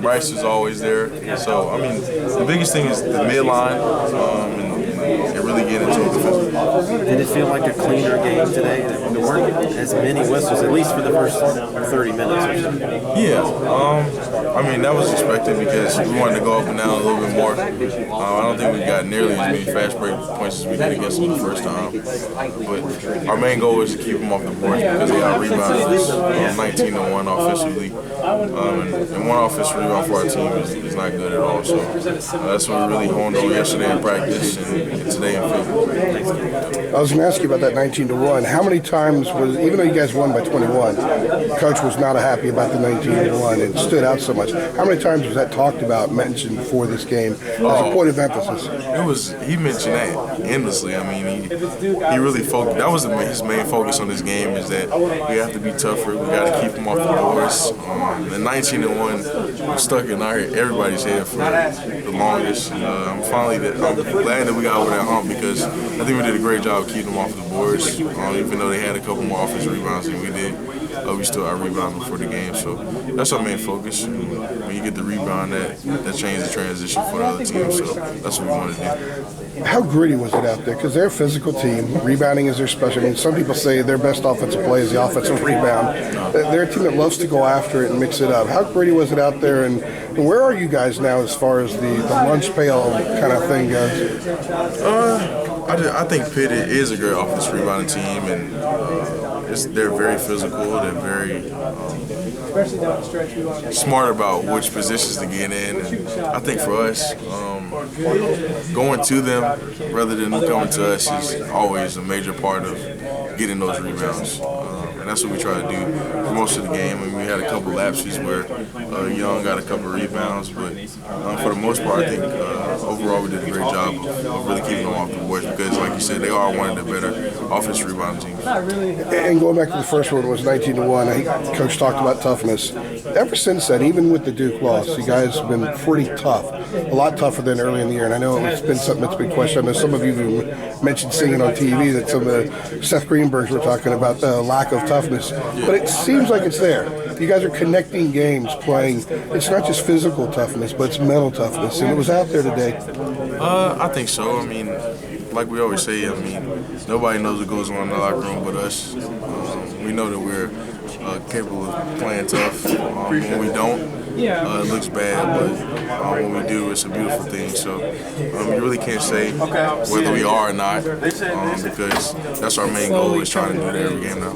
Bryce is always there. So, I mean, the biggest thing is the midline and really get into it defensively. Did it feel like a cleaner game today? There weren't as many whistles, at least for the first 30 minutes or so. Yeah, I mean, that was expected because we wanted to go up and down a little bit more. I don't think we got nearly as many fast break points as we did against them the first time. But our main goal is to keep them off the board because they got rebounded 19-1 offensively. And one offensive rebound for our team is not good at all. So that's what we really honed on yesterday in practice and today in field. I was going to ask you about that 19-1. How many times was, even though you guys won by 21, Coach was not happy about the 19-1 and stood out so much. How many times was that talked about, mentioned before this game as a point of emphasis? He mentioned that endlessly. I mean, he really focused. That was his main focus on this game is that we have to be tougher. We got to keep them off the boards. The 19-1 stuck in everybody's head for the longest. I'm glad that we got over that hump because I think we did a great job of keeping them off the boards. Even though they had a couple more offensive rebounds than we did, we still out-rebounded before the game. So that's our main focus. When you get the rebound, that changes the transition for the other team. So that's what we want to do. How gritty was it out there? Because they're a physical team. Rebounding is their specialty. I mean, some people say their best offensive play is the offensive rebound. They're a team that loves to go after it and mix it up. How gritty was it out there? And where are you guys now as far as the lunch pail kind of thing goes? I think Pitt is a great offensive rebounding team, and they're very physical. They're very smart about which positions to get in. And I think for us, going to them rather than coming to us is always a major part of getting those rebounds. And that's what we try to do for most of the game. I mean, we had a couple lapses where Young got a couple of rebounds, but for the most part, I think overall we did a great job of really keeping them off the boards because, like you said, they are one of the better offensive rebounding teams. And going back to the first one, it was 19-1. I think Coach talked about toughness. Ever since then, even with the Duke loss, you guys have been pretty tough, a lot tougher than early in the year. And I know it's been something that's been questioned. I know some of you have mentioned seeing on TV that some of the Seth Greenbergs were talking about the lack of toughness. But it seems like it's there. You guys are connecting games, playing. It's not just physical toughness, but it's mental toughness. And it was out there today. I think so. I mean, like we always say, I mean, nobody knows what goes on in the locker room but us. We know that we're capable of playing tough. When we don't, it looks bad, but when we do, it's a beautiful thing. So you really can't say whether we are or not because that's our main goal is trying to do that every game now.